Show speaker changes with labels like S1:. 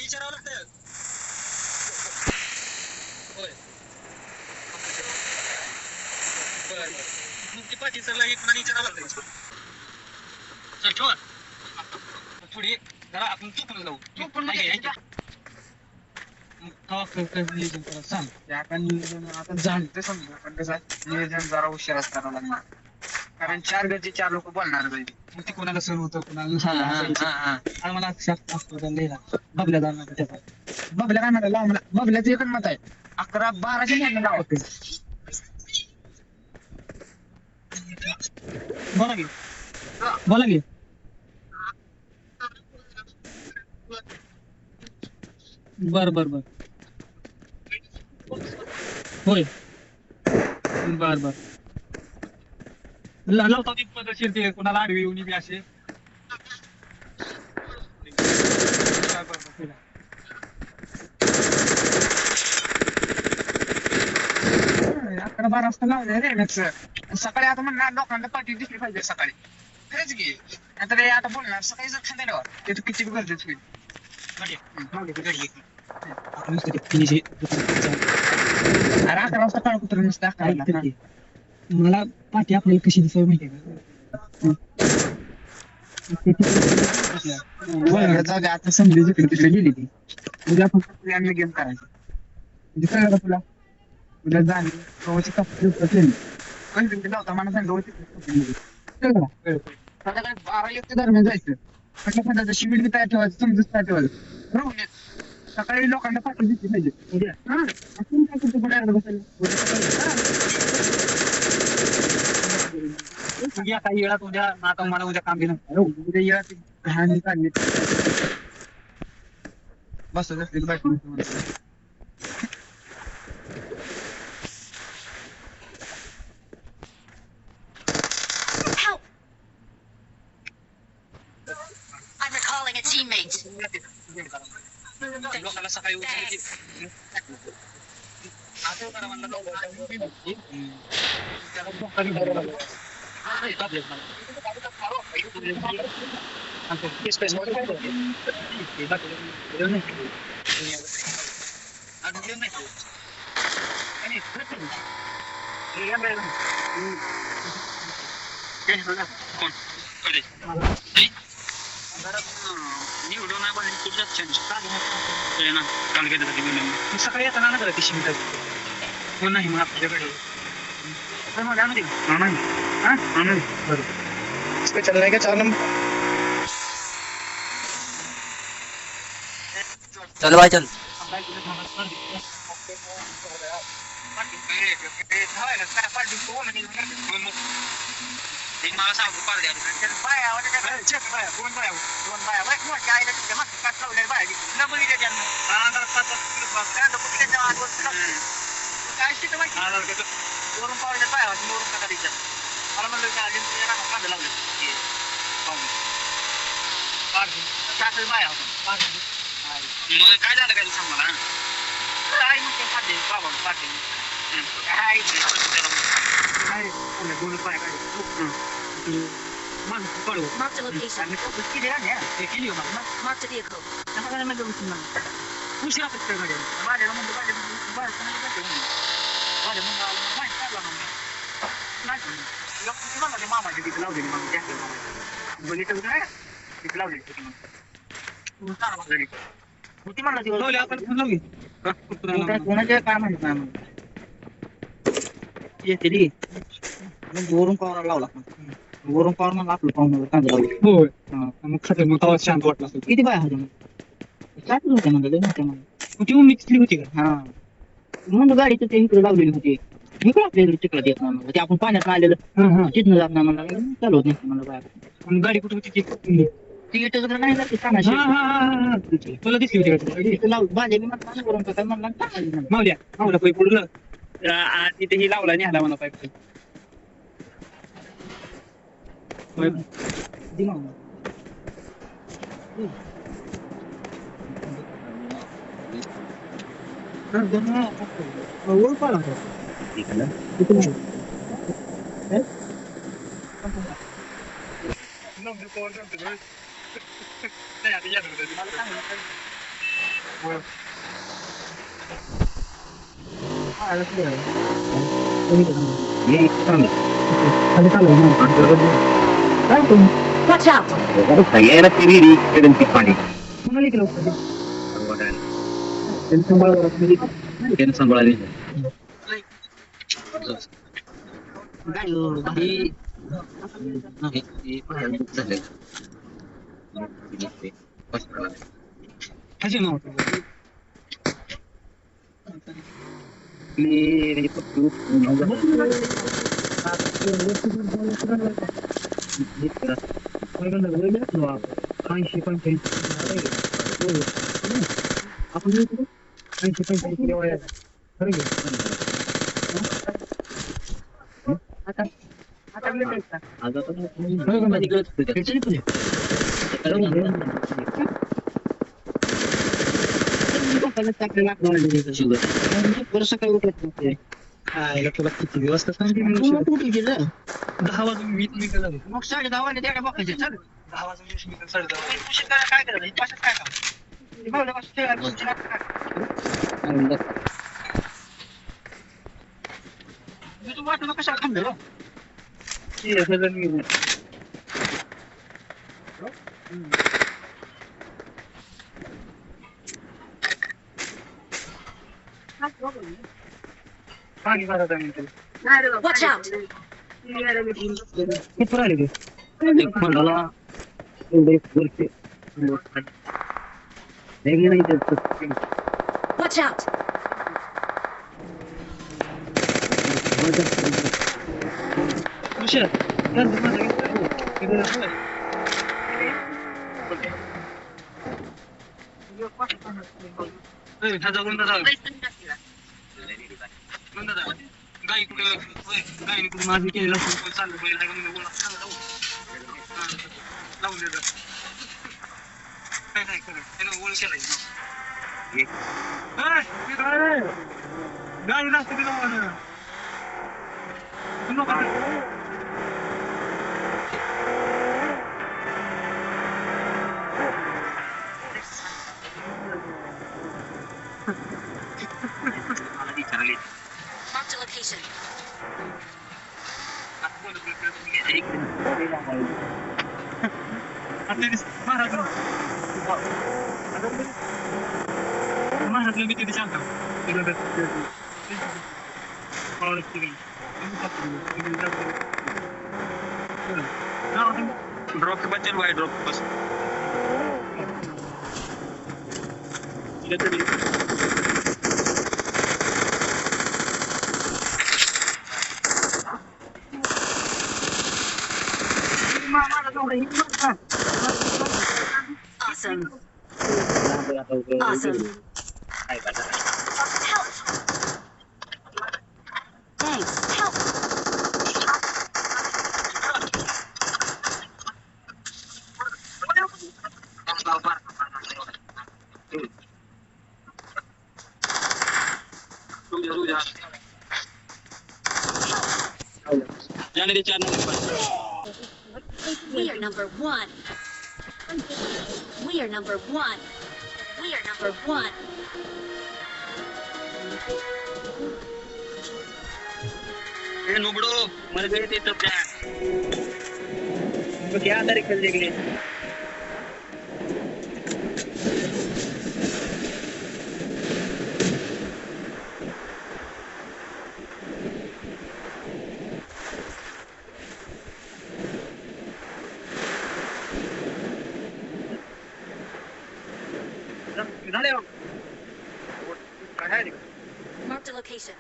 S1: विचारावं लागतं. होय. बरं. मग ती पाठी सरला एक पुन्हा विचारावं लागतं. चल ठेवा. थोडी जरा आपण चुकून जाऊ. चुकून नाही का? नियोजन करा सांग.
S2: ते आता नियोजन आता झालं ते समजा, पण कसं नियोजन जरा उशिराच करावं लागणार. कारण 4 गरजे 4 लोक बोलणार पाहिजे.
S1: मग ती कोणाला सण होतं कोणाला आणि मला लिहिला बबल्या जाणार त्याचा
S2: बबल्या काय म्हणाला लाव, मला बबल्याचं एकच मत आहे 11-12च्या मॅच लावते.
S1: बोला की बोला की बर बर बर होय बर बर लावता ती पद्धतशीर ते कोणाला आडवी येऊन बी असे बर, बर, ठीक आहे.
S2: 11-12 वाजता लावले रे मॅच. सकाळी आता म्हणणार लोकांना पाठी दिसली पाहिजे सकाळी. खरंच की आता ते आता बोलणार सकाळी जर खांद्यावर ते तर किती गरजेचं होईल.
S1: आपण नुसतं ते finish हे-
S2: अरे 11 वाजता काळ कुत्र नसतं 11 ला.
S1: मला पाठी आपल्याला कशी दिसावी माहिती आहे का
S2: जागा आता समजी जिकडे तिकडे गेली ती. उद्या फक्त प्लॅन गेम करायचं. म्हणजे कळलं का तुला? उद्या जाणे गव्हाची कापडी केली कंटिन्यू लावता मला सांग गव्हाची कापडी कळलं का? संध्याकाळी 12-1 दरम्यान जायचं. म्हटलं शिबिर बी तयार ठेवायचं, समजून तयार ठेवायचं. राहून येत. सकाळी लोकांना पाठी दिसली पाहिजे उद्या. हा आपण काय करतो पुढे बसायला उद्या
S1: या काही वेळात उद्या आता मला उद्या काम दिलं
S2: उद्या येळात घाण काढली बसत असतील बाकी.
S3: Help! I'm recalling a teammate.
S1: लोकांना सकाळी उठले सकाळी येताना ना करा पिशवी कोण नाही मग आपल्याकडे
S2: चल नाही का 4 नंबर
S4: चल भाई चल
S1: मला सांगतो पाहिजे वरून पावले पाय वरून कसा दिसत मला म्हणलं की आधी कांदा लावले मग काय झालं काय सांग मला काय म्हणते पाटे बाबा पाटे काय दोन पाय काय माणूस पळू
S3: Marked a location.
S1: किती आहे केली
S3: Marked a vehicle.
S1: उशिरा पटकन गाडी माझ्या म्हणलं मामाची तिथे लावलेली मग जास्त बघितलं काय तिथे लावलेली होती म्हणलं आपण
S2: कोणाच्या काय माहित नाही येते वरून पावरा लावला वरून पावर मला आपलं पाहुणं कांदा लावलं
S1: होय मग खाते मग तेव्हा शांत वाटलं असेल
S2: किती बाय होते चाटच होते म्हणलं
S1: ती मग मिक्सली होती का
S2: हा म्हणून गाडीचं ते इकडे लावलेली होती इकडे आपल्या इकडे चिखलात येत नाही ते आपण पाण्यात आलेलं तिथनं जात नाही मला चालू होत नाही मला बाहेर
S1: गाडी कुठे होती ती
S2: तिकीट वगैरे नाही जाते सांगायची
S1: तुला दिसली होती
S2: तिथं लाव बांधले मी म्हणलं वरून काय म्हणला टाकायची
S1: मावल्या पाईप पडलं तिथे ही लावला नाही आला मला pipe
S3: Watch out!
S4: Era tiriri ed antifani. Che sono volati.
S2: कशी नव्हतं ऐंशी पंच्याऐंशी आपण 80-85 वयाचा खरं घे आता आता भेटायचं सकाळी उठत नव्हते तुला किती व्यवस्था सांगते 10 वाजून 20 मिनिटं झाली मग 10:30 वाजले त्या बघायचे चालेल 10 वाजून 20 मिनिटं 10:30 काय करायचं पाशात काय काम तू वाटलं कशाला थांबलो पाणी भरत आहे
S3: Watch out!
S2: किती राहिले ते मला एवढे वर्षे
S3: Watch out!
S1: गाई कुठे गाईने कुठे माझी केलेला चाललं बैल आहे म्हणून लावून देत काय नाही खरं त्यानं ओळ केलाय गाडी नसते तिला
S3: Marked a location.
S1: महाराष्ट्र मी तिथे सांगतो ड्रॉप के बच्चे वाई ड्रॉप बस
S3: Awesome. Awesome. Help! Thanks. Help!
S1: जाने दे 4 number
S3: We are number one. We are number one. We are number one.
S1: ए नुबड़ो मर गए थे तब जान
S2: तो क्या तारीख खेल देख ले
S3: Marked a location.